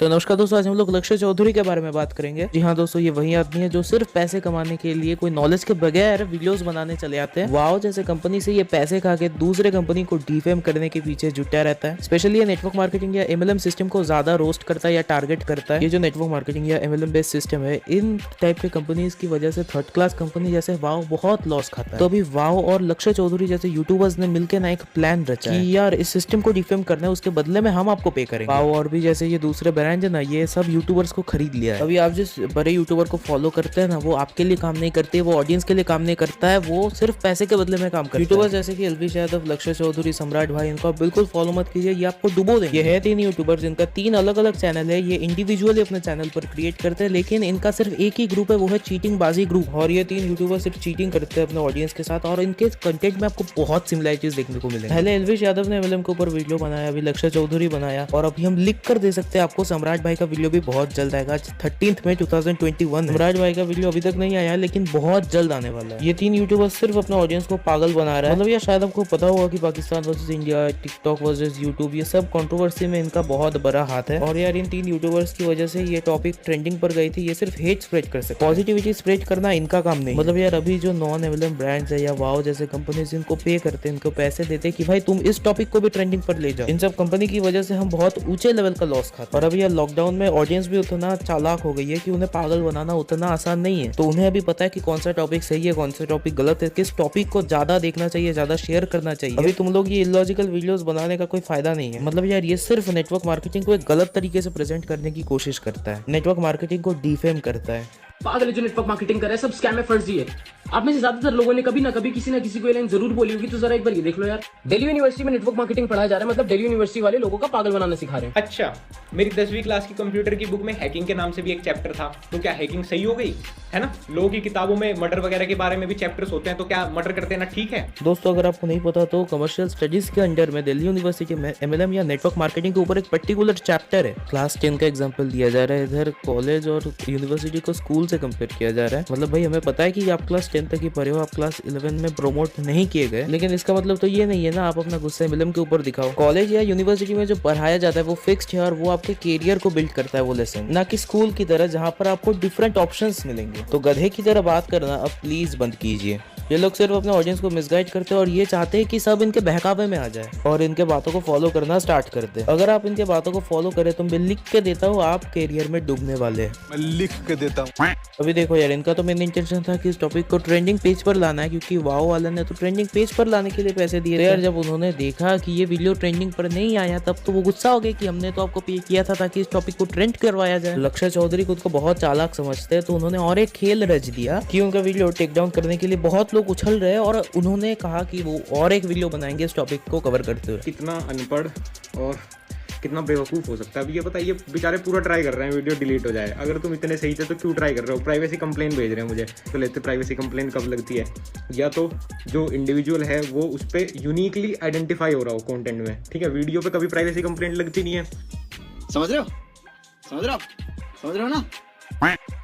तो नमस्कार दोस्तों, आज हम लोग लक्ष्य चौधरी के बारे में बात करेंगे। जी हाँ दोस्तों, ये वही आदमी है जो सिर्फ पैसे कमाने के लिए कोई नॉलेज के बगैर वीडियोस बनाने चले आते हैं। वाओ जैसे कंपनी से ये पैसे खा के दूसरे कंपनी को डिफेम करने के पीछे जुटा रहता है। स्पेशली ये नेटवर्क मार्केटिंग या एमएलएम सिस्टम को ज्यादा रोस्ट करता है या टारगेट करता है। ये जो नेटवर्क मार्केटिंग या एमएलएम बेस्ड सिस्टम है, इन टाइप के कंपनीज की वजह से थर्ड क्लास कंपनी जैसे वाओ बहुत लॉस खाता है। तो अभी वाओ और लक्ष्य चौधरी जैसे यूट्यूबर्स ने मिलकर ना एक प्लान रचा है कि यार इस सिस्टम को डिफेम करना है, उसके बदले में हम आपको पे करेंगे। वाओ और भी जैसे ये दूसरे ब्रांड है ना, ये सब यूट्यूबर्स को खरीद लिया है। अभी आप जिस बड़े यूट्यूबर को फॉलो करते हैं ना, वो आपके लिए काम नहीं करते, वो ऑडियंस के लिए काम नहीं करता है, वो सिर्फ पैसे के बदले में काम करता है। यूट्यूबर्स जैसे कि एलवी यादव, लक्ष्य चौधरी, सम्राट भाई, इनको आप बिल्कुल फॉलो मत कीजिए, ये आपको डुबो देंगे। ये है 3 यूट्यूबर्स, जिनका 3 अलग अलग चैनल है। ये इंडिविजुअली अपने चैनल पर क्रिएट करते हैं, लेकिन इनका सिर्फ एक ही ग्रुप है, वो है चीटिंग बाजी ग्रुप। और ये 3 यूट्यूबर सिर्फ चीटिंग करते हैं अपने ऑडियंस के साथ, और इनके कंटेंट में आपको बहुत सिमिलरिटीज देखने को मिलेंगी। पहले एलवी यादव ने एमएलएम के ऊपर वीडियो बनाया, अभी लक्ष्य चौधरी बनाया, और अभी हम लिख कर दे सकते हैं आपको सम्राट भाई का वीडियो भी बहुत जल्द आएगा। 13 मई 2021 सम्राट भाई का वीडियो अभी तक नहीं आया, लेकिन बहुत जल्द आने वाला है। ये 3 यूट्यूबर्स सिर्फ अपने ऑडियंस को पागल बना रहा है। मतलब ये शायद आपको पता होगा कि Pakistan versus India, TikTok versus YouTube, ये सब कंट्रोवर्सी में इनका बहुत बड़ा हाथ है। और यार इन 3 यूट्यूबर्स की वजह से ये टॉपिक ट्रेंडिंग पर गई थी। ये सिर्फ हेट स्प्रेड कर सकते, पॉजिटिविटी स्प्रेड करना इनका काम नहीं। मतलब यार अभी जो नॉन एमएलएम ब्रांड्स है या वाओ जैसे कंपनीज इनको पे करते हैं, इनको पैसे देते हैं कि भाई तुम इस टॉपिक को भी ट्रेंडिंग पर ले जाओ। इन सब कंपनी की वजह से हम बहुत ऊंचे लेवल का लॉस खाते हैं। और अभी यार लॉकडाउन में ऑडियंस भी उतना चालाक हो गई है कि उन्हें पागल बनाना उतना आसान नहीं है। तो उन्हें अभी पता है कि कौन सा टॉपिक सही है, कौन सा टॉपिक गलत है, किस टॉपिक को ज्यादा देखना चाहिए, ज्यादा शेयर करना चाहिए। अभी तुम लोग ये इलॉजिकल वीडियोस बनाने का कोई फायदा नहीं है। मतलब यार ये सिर्फ नेटवर्क मार्केटिंग को एक गलत तरीके से प्रेजेंट करने की कोशिश करता है, नेटवर्क मार्केटिंग को डिफेम करता है। पागल है जो नेटवर्क मार्केटिंग कर रहा है, सब स्कैम है, फर्जी है। आप में से ज्यादातर लोगों ने कभी ना कभी किसी ना किसी को ये लाइन जरूर बोली होगी, तो जरा एक बार ये देख लो यार। दिल्ली यूनिवर्सिटी में नेटवर्क मार्केटिंग पढ़ाया जा रहा है, मतलब दिल्ली यूनिवर्सिटी वाले लोगों का पागल बनाना सिखा रहे हैं। अच्छा, मेरी 10वीं क्लास की कंप्यूटर की बुक में हैकिंग के नाम से भी एक चैप्टर था, तो क्या हैकिंग सही हो गई है ना? लोगों की किताबों में मर्डर वगैरह के बारे में भी चैप्टर्स होते हैं, तो क्या मर्डर कर देना ठीक है? दोस्तों अगर आपको नहीं पता तो कमर्शियल स्टडीज के अंडर में दिल्ली यूनिवर्सिटी में एमएलएम या नेटवर्क मार्केटिंग के ऊपर एक पर्टिकुलर चैप्टर है। क्लास 10 का एग्जांपल दिया जा रहा है, इधर कॉलेज और यूनिवर्सिटी को स्कूल से कंपेयर किया जा रहा है। मतलब भाई हमें पता है कि आप क्लास 10 तक ही पढ़े हो, आप क्लास 11 में प्रमोट नहीं किए गए, लेकिन इसका मतलब तो ये नहीं है ना आप अपना गुस्सा एमएलएम के ऊपर दिखाओ। कॉलेज या यूनिवर्सिटी में जो पढ़ाया जाता है वो फिक्स्ड है, और वो आपके कैरियर को बिल्ड करता है वो लेसन, ना कि स्कूल की तरह जहाँ पर आपको डिफरेंट ऑप्शंस मिलेंगे। तो गधे की तरह बात करना अब प्लीज बंद कीजिए। ये लोग सिर्फ अपने ऑडियंस को मिसगाइड करते हैं, और ये चाहते हैं कि सब इनके बहकावे में आ जाए और इनके बातों को फॉलो करना स्टार्ट करते हैं। अगर आप इनके बातों को फॉलो करें तो मैं लिख के देता हूँ, आप कैरियर में डूबने वाले हैं। मैं लिख के देता हूँ। अभी देखो यार, इनका तो मेन इंटेंशन था कि इस टॉपिक को ट्रेंडिंग पेज पर लाना है, क्योंकि वाओ वाला ने तो ट्रेंडिंग पेज पर लाने के लिए पैसे दिए थे। यार जब उन्होंने देखा कि ये वीडियो ट्रेंडिंग पर नहीं आया, तब तो वो गुस्सा हो गए कि हमने तो आपको पे किया था ताकि इस टॉपिक को ट्रेंड करवाया जाए। लक्ष्य चौधरी खुद को बहुत चालाक समझते हैं, तो उन्होंने और एक खेल रच दिया कि उनका वीडियो टेक डाउन करने के लिए बहुत लोग उछल रहे हैं, और उन्होंने कहा कि वो और एक वीडियो बनाएंगे इस टॉपिक को कवर करते हुए। कितना अनपढ़ और कितना बेवकूफ़ हो सकता है। अब ये बताइए, बेचारे पूरा ट्राई कर रहे हैं वीडियो डिलीट हो जाए। अगर तुम इतने सही थे तो क्यों ट्राई कर रहे हो? प्राइवेसी कंप्लेन भेज रहे हैं मुझे, तो लेते प्राइवेसी कंप्लेन कब लगती है? या तो जो इंडिविजुअल है वो उस पर यूनिकली आइडेंटिफाई हो रहा हो कंटेंट में, ठीक है? वीडियो पे कभी प्राइवेसी कंप्लेंट लगती नहीं है। समझ रहे हो? समझ रहे हो ना?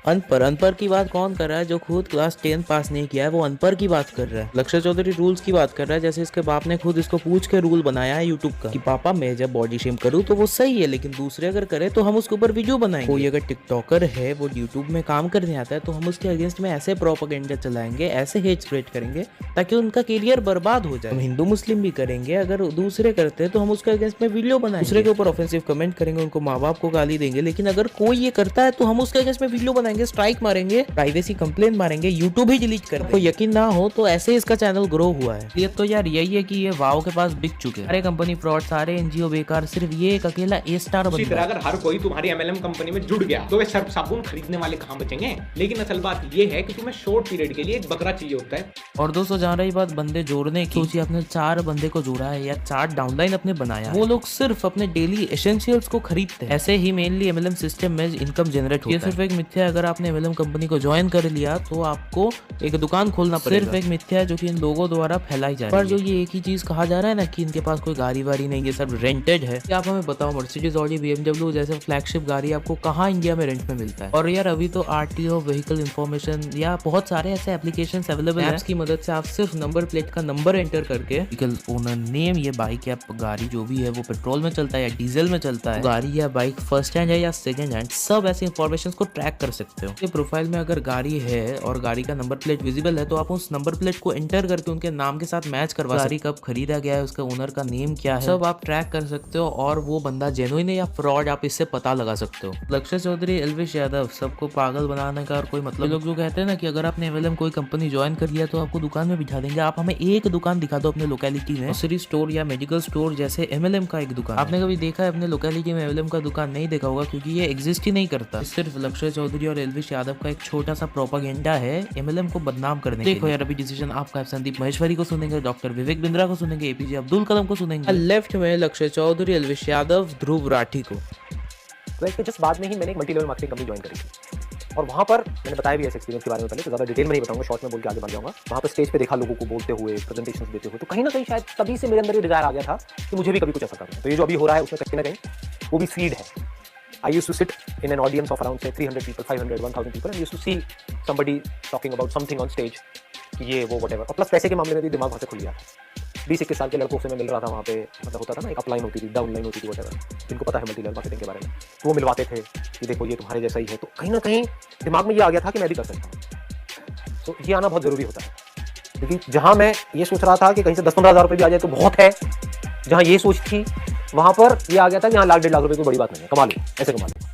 अनपढ़ की बात कौन कर रहा है? जो खुद क्लास 10 पास नहीं किया है वो अनपढ़ की बात कर रहा है। लक्ष्य चौधरी रूल्स की बात कर रहा है, जैसे इसके बाप ने खुद इसको पूछ के रूल बनाया है यूट्यूब का कि पापा मैं जब बॉडी शेम करूँ तो वो सही है, लेकिन दूसरे अगर करे तो हम उसके ऊपर वीडियो बनाएंगे। कोई अगर टिकटॉकर है, वो यूट्यूब में काम करने आता है, तो हम उसके अगेंस्ट में ऐसे प्रोपेगेंडा चलाएंगे, ऐसे हेट स्प्रेड करेंगे ताकि उनका करियर बर्बाद हो जाए। हम हिंदू मुस्लिम भी करेंगे, अगर दूसरे करते हैं तो हम उसके अगेंस्ट में वीडियो बनाएंगे, दूसरे के ऊपर ऑफेंसिव कमेंट करेंगे, उनको माँ बाप को गाली देंगे। लेकिन अगर कोई ये करता है तो हम उसके अगेंस्ट में वीडियो बनाएंगे, स्ट्राइक मारेंगे, प्राइवेसी कंप्लेन मारेंगे, यूट्यूब ही डिलीट कर देंगे। यकीन ना हो तो ऐसे इसका चैनल ग्रो हुआ है। ये तो यार यही है कि ये वाओ के पास बिक चुके हैं, सारे कंपनी फ्रॉड, सारे एनजीओ बेकार, सिर्फ ये एक अकेला ए स्टार बन गया। अगर हर कोई तुम्हारी एमएलएम कंपनी में जुड़ गया तो वे सर्फ साबुन खरीदने वाले कहाँ बचेंगे? लेकिन असल बात ये है कि तुम्हें शॉर्ट पीरियड के लिए एक बकरा चाहिए होता है। और दोस्तों जहाँ रही बात बंदे जोड़ने की, सोचिए आपने 4 बंदे को जोड़ा है या 4 डाउनलाइन अपने बनाया, वो लोग सिर्फ अपने डेली एसेंशियल्स को खरीदते हैं। ऐसे ही मेनली एमएलएम सिस्टम में इनकम जनरेट होता है। ये सिर्फ एक मिथ्या, अगर अगर आपने एमएलएम कंपनी को ज्वाइन कर लिया तो आपको एक दुकान खोलना पड़ेगा। सिर्फ एक मिथ्या है जो कि इन लोगों द्वारा फैलाई जा रही है। पर जो ये एक ही चीज कहा जा रहा है ना कि इनके पास कोई गाड़ी वाड़ी नहीं, ये सब रेंटेड है, आप हमें बताओ मर्सिडीज, ऑडी, BMW जैसे फ्लैगशिप गाड़ी आपको कहाँ इंडिया में रेंट में मिलता है? और यार अभी तो RTO व्हीकल इन्फॉर्मेशन या बहुत सारे ऐसे एप्लीकेशन अवेलेबल है, की मदद से आप सिर्फ नंबर प्लेट का नंबर एंटर करके व्हीकल ओनर नेम, ये बाइक या गाड़ी जो भी है वो पेट्रोल में चलता है या डीजल में चलता है, गाड़ी या बाइक फर्स्ट हैंड है या सेकंड हैंड, सब ऐसे इन्फॉर्मेशन को ट्रैक कर सकते हो। ये प्रोफाइल में अगर गाड़ी है और गाड़ी का नंबर प्लेट विजिबल है तो आप उस नंबर प्लेट को एंटर करके उनके नाम के साथ मैच करवा, गाड़ी कब खरीदा गया है, उसका ओनर का नेम क्या है, सब आप ट्रैक कर सकते हो और वो बंदा जेन्युइन है या फ्रॉड आप इससे पता लगा सकते हो। लक्ष्य चौधरी, एल्विश यादव, सबको पागल बनाने का और कोई मतलब। लोग जो कहते हैं ना कि अगर आपने एमएलएम कोई कंपनी ज्वाइन कर लिया तो आपको दुकान में बिठा देंगे, आप हमें एक दुकान दिखा दो अपने लोकेलिटी में, ग्रोसरी स्टोर या मेडिकल स्टोर जैसे एमएलएम का एक दुकान। आपने कभी देखा है अपने लोकेलिटी में एमएलएम का दुकान? नहीं देखा होगा क्योंकि ये एग्जिस्ट ही नहीं करता। सिर्फ लक्ष्य चौधरी और एल्विश यादव का एक छोटा सा प्रोपागेंडा है एमएलएम को बदनाम करने के लिए। देखो यार अभी डिसीजन आपका है, संदीप महेश्वरी को सुनेंगे, डॉक्टर विवेक बिंद्रा को सुनेंगे, APJ अब्दुल कलाम को सुनेंगे, लेफ्ट में लक्ष्य चौधरी, एल्विश यादव, ध्रुव राठी को। तो जस्ट बाद में ही मैंने एक multi level marketing company join करी थी और वहाँ पर मैंने बताया भी इस एक्सपीरियंस के बारे में पहले, तो ज़्यादा डिटेल में नहीं बताऊंगा, शॉर्ट में बोल के आगे बढ़ जाऊंगा। वहाँ पर स्टेज पे देखा लोगों को बोलते हुए, प्रेजेंटेशन देते हुए, तो कहीं ना कहीं शायद तभी से मेरे अंदर ये डिजायर आ गया था कि मुझे भी कभी कुछ ऐसा करना है। तो ये जो अभी हो रहा है उसमें कहीं ना कहीं वो भी सीड है। I used to sit in an audience of around say 300 people, 500, 1000 people and used to see somebody talking about something on stage, ये वो whatever। और प्लस पैसे के मामले में भी दिमाग वहाँ से खुल गया था। 20-21 साल के लड़कों से मैं मिल रहा था वहाँ पे, मतलब होता था ना एक अपलाइन होती थी, डाउनलाइन होती थी, whatever, जिनको पता है मल्टी लेवल मार्केटिंग के बारे में, तो वो मिलवाते थे कि देखो ये तुम्हारे जैसा ही है। तो कहीं ना कहीं दिमाग में ये आ गया था कि मैं भी कर सकता हूँ। तो ये आना बहुत ज़रूरी होता है, क्योंकि जहाँ मैं ये सोच रहा था कि कहीं से 10-15 हज़ार रुपये भी आ जाए तो बहुत है, जहाँ ये सोच थी वहाँ पर ये आ गया था कि यहाँ लाख 1.5 लाख रुपये कोई बड़ी बात नहीं है, कमा लो, ऐसे कमा लो।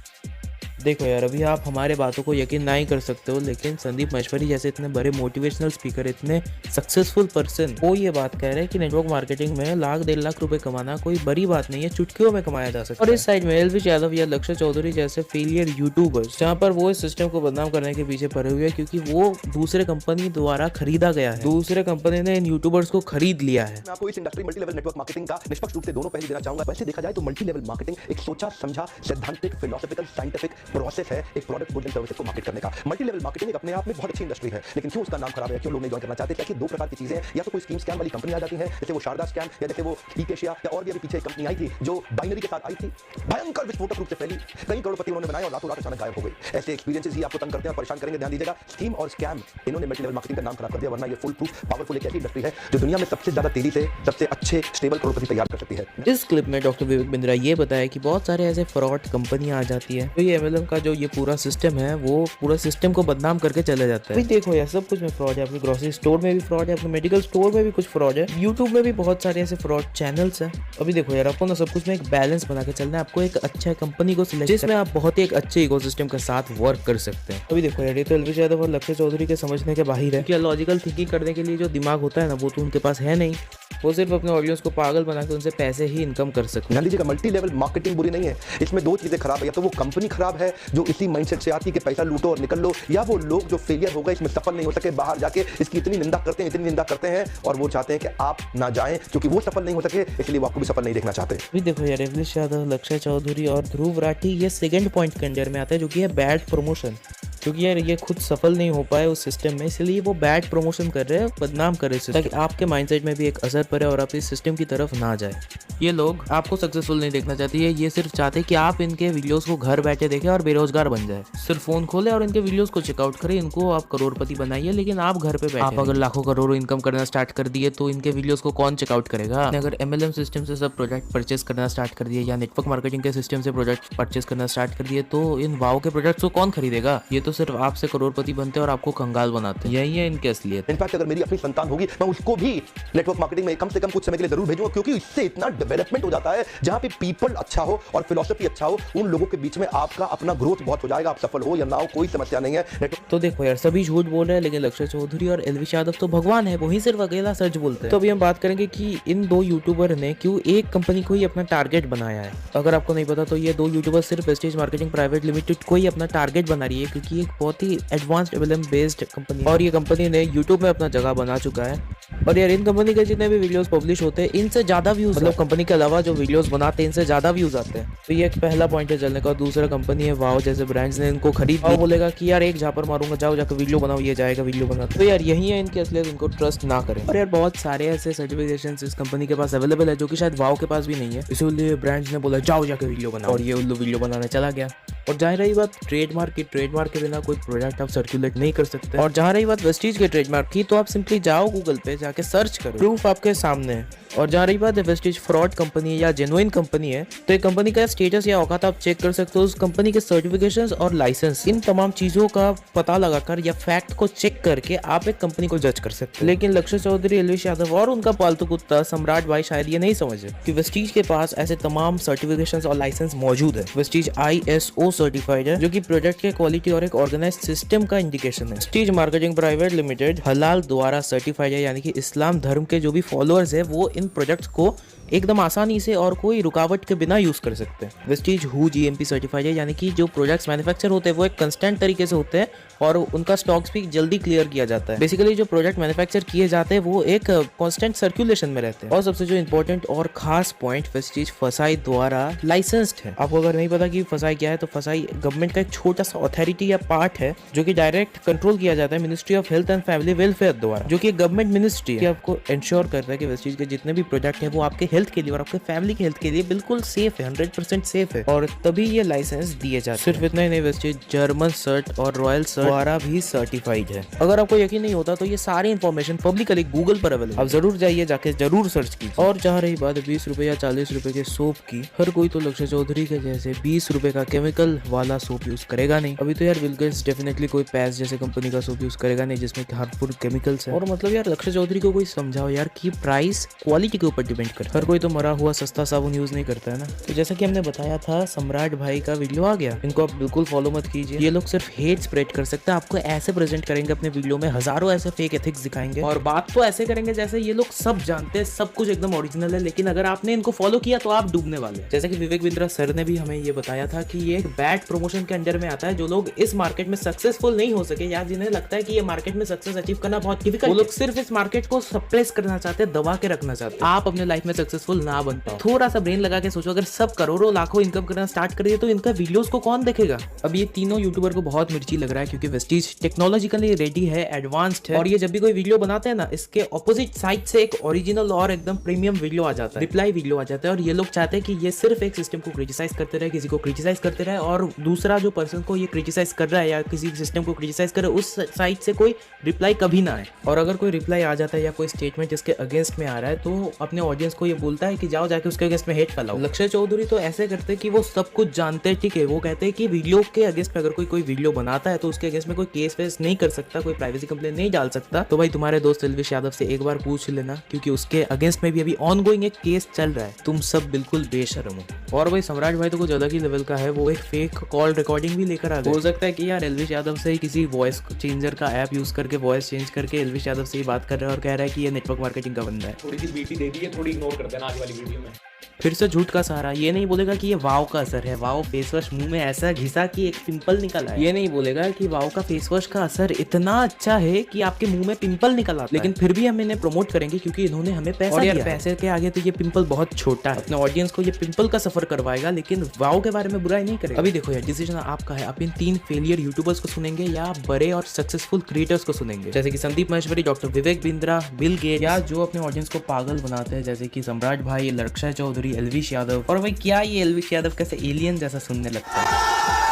देखो यार अभी आप हमारे बातों को यकीन नहीं कर सकते हो, लेकिन संदीप महेश्वरी जैसे इतने बड़े मोटिवेशनल स्पीकर, इतने सक्सेसफुल पर्सन, वो ये बात कह रहे हैं कि नेटवर्क मार्केटिंग में लाख 1.5 लाख रुपए कमाना कोई बड़ी बात नहीं है, चुटकियों में कमाया जा सकता है। और इस साइड में एल्विश यादव या लक्ष्य चौधरी जैसे फेलियर यूट्यूबर्स, जहाँ पर वो इस सिस्टम को बदनाम करने के पीछे पड़े हुए हैं क्योंकि वो दूसरे कंपनी द्वारा खरीदा गया है, दूसरे कंपनी ने इन यूट्यूबर्स को खरीद लिया है। मैं आपको इस industry multi level network marketing का निष्पक्ष रूप से दोनों पहलू देना चाहूंगा। वैसे देखा जाए तो मल्टी लेवल मार्केटिंग एक सोचा समझा सैद्धांतिक फिलोसॉफिकल साइंटिफिक प्रोसेस है एक प्रोडक्ट गुड एंड सर्विसेज को मार्केट करने का। मल्टी लेवल मार्केटिंग एक अपने आप में बहुत अच्छी इंडस्ट्री है, लेकिन क्यों उसका नाम खराब है, क्यों लोग नहीं ज्वाइन करना चाहते? क्योंकि दो प्रकार की चीजें हैं, या तो कोई स्कीम स्कैम वाली कंपनी आ जाती है, जैसे वो शारदा स्कैम या जैसे वो ईकेशिया या और भी अभी पीछे एक कंपनी आई थी जो बाइनरी के साथ आई थी, भयंकर विस्फोटक रूप से फैली, कई करोड़पति उन्होंने बनाए और रातों रात अचानक गायब हो गई। ऐसे एक्सपीरियंसेस ही आपको तंग करते हैं, परेशान करेंगे। ध्यान दीजिएगा, स्कीम और स्कैम इन्होंने मल्टी लेवल मार्केटिंग का नाम खराब कर दिया, वरना ये फुल प्रूफ पावरफुल एक ऐसी इंडस्ट्री है जो दुनिया में सबसे ज्यादा तेजी से सबसे अच्छे स्टेबल करोड़पति तैयार कर सकती है। इस क्लिप में डॉक्टर विवेक बिंद्रा ये बताया कि बहुत सारे ऐसे फ्रॉड कंपनियां आ जाती है, तो ये एमएलएम का जो ये पूरा सिस्टम है वो पूरा सिस्टम को बदनाम करके चले जाता है। देखो यार सब कुछ में फ्रॉड है, अपने ग्रोसरी स्टोर में भी फ्रॉड है, अपने मेडिकल स्टोर में भी कुछ फ्रॉड है, यूट्यूब में भी बहुत सारे ऐसे फ्रॉड चैनल्स हैं। अभी देखो यार आपको ना सब कुछ में एक बैलेंस बना के चलना है, आपको एक अच्छा कंपनी को सिलेक्ट जिसमें आप बहुत ही एक अच्छे इकोसिस्टम के साथ वर्क कर सकते हैं। अभी देखो यार ये तो एल्विश यादव और लक्ष्य चौधरी के समझने के बाहर है कि लॉजिकल थिंकिंग करने के लिए जो दिमाग होता है ना वो तो उनके पास है नहीं, वो सिर्फ अपने ऑडियंस को पागल बना के उनसे पैसे ही इनकम कर सकते हैं। ध्यान दीजिएगा, मल्टी लेवल मार्केटिंग बुरी नहीं है, इसमें दो चीजें खराब है, या तो वो कंपनी खराब है जो इसी माइंडसेट से आती है कि पैसा लूटो और निकल लो, या वो लोग जो फेलियर हो गए इसमें सफल नहीं हो सके, बाहर जाके इसकी इतनी निंदा करते हैं और वो चाहते हैं कि आप ना जाएं क्योंकि वो सफल नहीं हो सके, इसलिए वो आपको भी सफल नहीं देखना चाहते। अभी देखो यार एल्विश यादव, लक्ष्य चौधरी और ध्रुव राठी ये सेकंड पॉइंट के अंडर में आता है जो कि है बैड प्रमोशन, क्योंकि यार ये खुद सफल नहीं हो पाए उस सिस्टम में, इसलिए वो बैड प्रमोशन कर रहे हैं, बदनाम कर रहे हैं ताकि आपके माइंडसेट में भी एक असर पड़े और आप इस सिस्टम की तरफ ना जाए। ये लोग आपको सक्सेसफुल नहीं देखना चाहते हैं, ये सिर्फ चाहते हैं कि आप इनके वीडियोस को घर बैठे देखें और बेरोजगार बन जाए, सिर्फ फोन खोले और इनके वीडियोस को चेकआउट करें, इनको आप करोड़पति बनाइए, लेकिन आप घर पे बैठे। आप अगर लाखों करोड़ों इनकम करना स्टार्ट कर दिए तो इनके वीडियोस को कौन चेकआउट करेगा? अगर एमएलएम सिस्टम से सब प्रोडक्ट परचेस करना स्टार्ट कर दिए या नेटवर्क मार्केटिंग के सिस्टम से प्रोडक्ट परचेस करना स्टार्ट कर दिए तो इन वाओ के प्रोडक्ट्स को कौन खरीदेगा? ये तो सिर्फ आपसे करोड़पति बनते और आपको कंगाल बनाते हैं, यही है इनकी असलियत। इनफैक्ट अगर मेरी अपनी संतान होगी मैं उसको भी नेटवर्क मार्केटिंग में कम से कम कुछ समय के लिए जरूर भेजूंगा, क्योंकि इससे इतना डेवलपमेंट हो जाता है जहां पे पीपल अच्छा हो और फिलॉसफी अच्छा हो, उन लोगों के बीच में आपका अपना ग्रोथ बहुत हो जाएगा, आप सफल हो या ना हो कोई समस्या नहीं है। तो देखो यार सभी झूठ बोल रहे हैं, लेकिन लक्ष्य चौधरी और एल्विश यादव तो भगवान है, वही सिर्फ अकेला सच बोलते हैं। तो अभी हम बात करेंगे कि इन दो यूट्यूबर ने क्यों एक कंपनी को ही अपना टारगेट बनाया है। अगर आपको नहीं पता तो ये दो यूट्यूबर सिर्फ प्रेस्टीज मार्केटिंग प्राइवेट लिमिटेड को ही अपना टारगेट बना रही है, क्योंकि ये एक बहुत ही एडवांस्ड एलएलएम बेस्ड कंपनी और ये कंपनी ने यूट्यूब में अपना जगह बना चुका है। और यार इन कंपनी के जितने भी वीडियोस पब्लिश होते हैं इनसे ज्यादा व्यूज, मतलब कंपनी के अलावा जो वीडियोस बनाते हैं इनसे ज्यादा व्यूज आते हैं। तो ये एक पहला पॉइंट है चलने का। दूसरा कंपनी है वाओ जैसे ब्रांड्स ने इनको खरीद और बोलेगा कि यार एक झापर मारूंगा, जाओ जाकर वीडियो बनाओ, ये जाएगा वीडियो बना। तो यार यही है इनकी असलियत, इनको ट्रस्ट ना करें। और यार बहुत सारे ऐसे सर्टिफिकेशन इस कंपनी के पास अवेलेबल है जो कि शायद वाओ के पास भी नहीं है, इसलिए ब्रांड्स ने बोला जाओ जाकर वीडियो बनाओ और ये उल्लू वीडियो बनाने चला गया। और जहाँ रही बात ट्रेडमार्क की, ट्रेडमार्क के बिना कोई प्रोडक्ट आप सर्कुलेट नहीं कर सकते। और जहाँ रही बात वेस्टीज के ट्रेडमार्क की, तो आप सिंपली जाओ गूगल पे जाके सर्च करो, प्रूफ आपके सामने है। और जहाँ रही बात है वेस्टीज फ्रॉड कंपनी या जेन्युइन कंपनी है, तो एक कंपनी का स्टेटस या औकात आप चेक कर सकते हो उस कंपनी के सर्टिफिकेशंस और लाइसेंस, इन तमाम चीजों का पता लगाकर या फैक्ट को चेक करके आप एक कंपनी को जज कर सकते हो। लेकिन लक्ष्य चौधरी, एलविश यादव और उनका पालतू कुत्ता सम्राट भाई शायद ये नहीं समझे कि वेस्टीज के पास ऐसे तमाम सर्टिफिकेशंस और लाइसेंस मौजूद है। वेस्टीज ISO सर्टिफाइड है जो कि प्रोडक्ट के क्वालिटी और एक ऑर्गेनाइज्ड सिस्टम का इंडिकेशन है। वेस्टीज मार्केटिंग प्राइवेट लिमिटेड हलाल द्वारा सर्टिफाइड है, यानी कि इस्लाम धर्म के जो भी फॉलोअर्स है वो इन प्रोडक्ट्स को एकदम आसानी से और कोई रुकावट के बिना यूज कर सकते हैं। वेस्टीज हु GMP सर्टिफाइड है, यानी कि जो प्रोडक्ट्स मैन्युफैक्चर होते हैं वो एक कंस्टेंट तरीके से होते हैं और उनका स्टॉक्स भी जल्दी क्लियर किया जाता है। बेसिकली जो प्रोडक्ट मैन्युफैक्चर किए जाते हैं वो एक कांस्टेंट सर्कुलेशन में रहते हैं। और सबसे जो इंपॉर्टेंट और खास पॉइंट, वेस्टीज फसाई द्वारा लाइसेंस्ड है। आपको अगर नहीं पता कि फसाई क्या है, तो फसाई गवर्नमेंट का एक छोटा सा अथॉरिटी या पार्ट है जो कि डायरेक्ट कंट्रोल किया जाता है ministry of health and family welfare द्वारा, जो कि गवर्नमेंट मिनिस्ट्री है। आपको इंश्योर करता है कि वेस्टीज के जितने भी प्रोडक्ट है वो आपके हेल्थ के लिए और आपके फैमिली के हेल्थ के लिए बिल्कुल सेफ है, 100% सेफ है, और तभी ये लाइसेंस दिए जाते हैं। सिर्फ इतना ही नहीं, वेस्टीज जर्मन सर्ट और रॉयल सर्ट द्वारा भी सर्टिफाइड है। अगर आपको यकीन नहीं होता तो ये सारी इन्फॉर्मेशन पब्लिकली गूगल पर अवेलेबल, आप जरूर जाइए, जाके जरूर सर्च कीजिए। और जहाँ रही बात 20 रुपए या 40 रुपए के सोप की, हर कोई तो लक्ष्य चौधरी के जैसे 20 रुपए का केमिकल वाला सोप यूज करेगा नहीं। अभी तो यार बिल गेट्स डेफिनेटली कोई पैस जैसे कंपनी का सोप यूज करेगा नहीं जिसमें हार्मफुल केमिकल्स है। और मतलब यार लक्ष्य चौधरी को कोई समझाओ यार कि प्राइस क्वालिटी के ऊपर डिपेंड करता है। हर कोई तो मरा हुआ सस्ता साबुन यूज नहीं करता है ना। तो जैसा कि हमने बताया था, सम्राट भाई का वीडियो आ गया, इनको आप बिल्कुल फॉलो मत कीजिए। ये लोग सिर्फ हेट स्प्रेड कर सकते हैं, आपको ऐसे प्रेजेंट करेंगे अपने वीडियो में, हजारों ऐसे फेक एथिक्स दिखाएंगे और बात तो ऐसे करेंगे जैसे ये लोग सब जानते हैं, सब कुछ एकदम ओरिजिनल है। लेकिन अगर आपने इनको फॉलो किया तो आप डूबने वाले हैं। जैसे कि विवेक बिंद्रा सर ने भी हमें ये बताया था कि ये एक बैड प्रमोशन के अंडर में आता है। जो लोग इस मार्केट में सक्सेसफुल नहीं हो सके या जिन्हें लगता है कि ये मार्केट में सक्सेस अचीव करना बहुत डिफिकल्ट, वो लोग सिर्फ इस मार्केट को सप्रेस करना चाहते हैं, दबा के रखना चाहते हैं। आप अपने लाइफ में सक्सेसफुल ना बन पाओ। थोड़ा सा ब्रेन लगा के सोचो, अगर सब करोड़ों लाखों इनकम करना स्टार्ट कर दिए तो इनका वीडियोस को कौन देखेगा। अब ये तीनों यूट्यूबर को बहुत मिर्ची लग रहा है क्योंकि वेस्टीज टेक्नोलॉजिकली रेडी है, एडवांस्ड है, और ये जब भी कोई वीडियो बनाते हैं ना, इसके ऑपोजिट साइड से एक ओरिजिनल और एकदम प्रीमियम वीडियो आ जाता है, रिप्लाई वीडियो आ जाता है। और ये लोग चाहते हैं कि ये सिर्फ एक सिस्टम को क्रिटिसाइज करते रहे, किसी को क्रिटिसाइज करते रहे, और दूसरा जो पर्सन को ये क्रिटिसाइज कर रहा है या किसी सिस्टम को क्रिटिसाइज कर रहा है उस साइड से कोई रिप्लाई कभी ना आए। और अगर कोई रिप्लाई आ जाता है या कोई स्टेटमेंट इसके अगेंस्ट में आ रहा है तो अपने ऑडियंस को ये बोलता है कि जाओ जाके उसके अगेंस्ट में हेट फैलाओ। लक्ष्य चौधरी तो ऐसे करते हैं कि वो सब कुछ जानते हैं, ठीक है। वो कहते हैं कि वीडियो के अगेंस्ट में अगर कोई वीडियो बनाता है तो उसके अगेंस्ट में कोई केस वेस नहीं कर सकता, कोई प्राइवेसी कंप्लेन नहीं डाल सकता। तो भाई तुम्हारे दोस्त एलविश यादव से एक बार पूछ लेना, क्योंकि उसके अगेंस्ट में भी अभी ऑनगोइंग एक केस चल रहा है। तुम सब बिल्कुल बेशर्म हो। और भाई सम्राट भाई तो कुछ अलग ही लेवल का है, वो एक फेक कॉल रिकॉर्डिंग भी लेकर आ गए। हो सकता है कि यार एलविश यादव से ही किसी वॉइस चेंजर का ऐप यूज करके वॉइस चेंज करके एलविश यादव से ही बात कर रहा है और कह रहा है कि ये नेटवर्क मार्केटिंग का बंदा है। थोड़ी सी बीटी दे दी है, थोड़ी इग्नोर कर देना आज वाली वीडियो में। फिर से झूठ का सहारा। ये नहीं बोलेगा कि ये वाव का असर है, वाव फेस वॉश मुंह में ऐसा घिसा कि एक पिंपल निकल आया। ये नहीं बोलेगा कि वाव का फेस वॉश का असर इतना अच्छा है कि आपके मुंह में पिंपल निकल आता है। लेकिन फिर भी हम इन्हें प्रमोट करेंगे क्योंकि इन्होंने हमें पैसा दिया। पैसे के आगे तो ये पिंपल बहुत छोटा है। अपने ऑडियंस को ये पिंपल का सफर करवाएगा लेकिन वाव के बारे में बुराई नहीं करेगा। अभी देखो यार, डिसीजन आपका है। आप इन 3 फेलियर यूट्यूबर्स को सुनेंगे या बड़े और सक्सेसफुल क्रिएटर्स को सुनेंगे, जैसे कि Sandeep Maheshwari, doctor Vivek Bindra, Bill Gates, या जो अपने ऑडियंस को पागल बनाते हैं जैसे कि सम्राट भाई, लक्ष्य चौधरी, एलविश यादव। और भाई क्या ये एलविश यादव कैसे एलियन जैसा सुनने लगता है।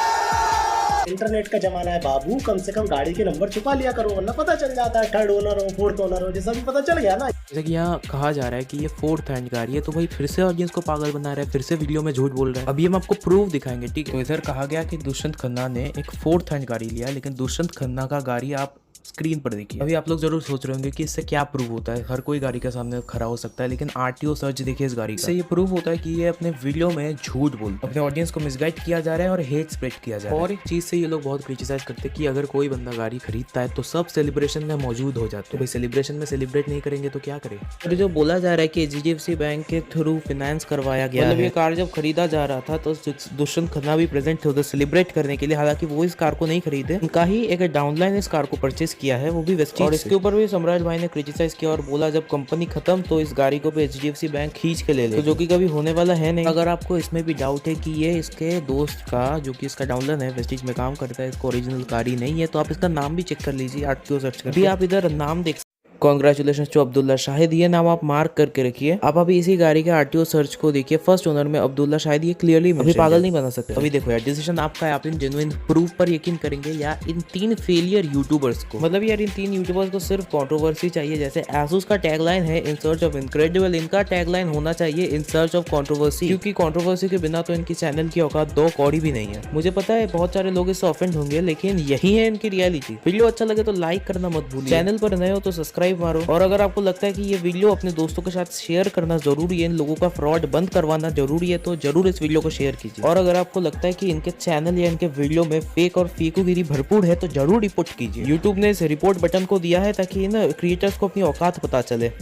इंटरनेट का जमाना है बाबू, कम से कम गाड़ी के नंबर छुपा लिया करो वरना पता चल जाता है थर्ड ओनर हो, फोर्थ ओनर हो, जैसा भी पता चल गया ना। जैसे कि यहाँ कहा जा रहा है कि ये 4th हैंड गाड़ी है, तो भाई फिर से ऑडियंस को पागल बना रहा है, फिर से वीडियो में झूठ बोल रहा है। अभी हम आपको प्रूफ दिखाएंगे, ठीक है। तो इधर कहा गया कि दुष्यंत खन्ना ने एक 4th हैंड गाड़ी लिया, लेकिन दुष्यंत खन्ना का गाड़ी आप स्क्रीन पर देखिए। अभी आप लोग जरूर सोच रहे होंगे कि इससे क्या प्रूव होता है, हर कोई गाड़ी के सामने खड़ा हो सकता है, लेकिन आरटीओ सर्च देखिए इस गाड़ी का। इससे ये प्रूव होता है कि ये अपने वीडियो में झूठ बोलता है, अपने ऑडियंस को मिसगाइड किया जा रहा है और हेट स्प्रेड किया जा रहा है। और एक चीज से ये लोग बहुत क्रिटिसाइज करते हैं कि अगर कोई बंदा गाड़ी खरीदता है तो सब सेलिब्रेशन में मौजूद हो जाते हैं। भाई सेलिब्रेशन में सेलिब्रेट नहीं करेंगे तो क्या करें। और जो बोला जा रहा है कि HDFC बैंक के थ्रू फाइनेंस करवाया गया, मतलब ये कार जब खरीदा जा रहा था तो दुष्यंत खन्ना भी प्रेजेंट थे उधर सेलिब्रेट करने के लिए। हालांकि वो इस कार को नहीं खरीदे, उनका ही एक डाउनलाइन इस कार को परचेस किया है, वो भी वेस्टीज। और इसके ऊपर भी सम्राट भाई ने क्रिटिसाइज किया और बोला जब कंपनी खत्म तो इस गाड़ी को भी HDFC बैंक खींच के ले ले, तो जो कि कभी होने वाला है नहीं। अगर आपको इसमें भी डाउट है कि ये इसके दोस्त का जो कि इसका डाउनलाइन है वेस्टीज में काम करता है, इसको ओरिजिनल कार ही नहीं है, तो आप इसका नाम भी चेक कर लीजिए, आरटीओ सर्च करके आप इधर नाम देख। कॉन्ग्रेचुलेशन टू अब्दुल्ला शाहिद, ये नाम आप मार्क करके रखिए। आप अभी इसी गाड़ी के आरटीओ सर्च को देखिए, फर्स्ट ओनर में अब्दुल्ला शाहिद, ये क्लियरली अभी पागल नहीं बना सकते। अभी देखो यार, डिसीजन आपका है, आप इन जेन्युइन प्रूफ पर यकीन करेंगे या इन 3 फेलियर यूट्यूबर्स को। मतलब यार इन 3 यूट्यूबर्स को सिर्फ कंट्रोवर्सी चाहिए। जैसे एसुस का टैगलाइन है इन सर्च ऑफ इनक्रेडिबल, इनका टैगलाइन होना चाहिए इन सर्च ऑफ कंट्रोवर्सी, क्योंकि कंट्रोवर्सी के बिना तो इनकी चैनल की औकात 2 कौड़ी भी नहीं है। मुझे पता है बहुत सारे लोग इससे ऑफेंड होंगे, लेकिन यही है इनकी रियलिटी। वीडियो अच्छा लगे तो लाइक करना मत भूलिए, चैनल पर नए हो तो सब्सक्राइब मारो, और अगर आपको लगता है कि ये वीडियो अपने दोस्तों के साथ शेयर करना जरूरी है, इन लोगों का फ्रॉड बंद करवाना जरूरी है, तो जरूर इस वीडियो को शेयर कीजिए। और अगर आपको लगता है कि इनके चैनल या इनके वीडियो में फेक और फेकुगिरी भरपूर है तो जरूर रिपोर्ट कीजिए। यूट्यूब ने इस रिपोर्ट बटन को दिया है ताकि इन क्रिएटर्स को अपनी औकात पता चले।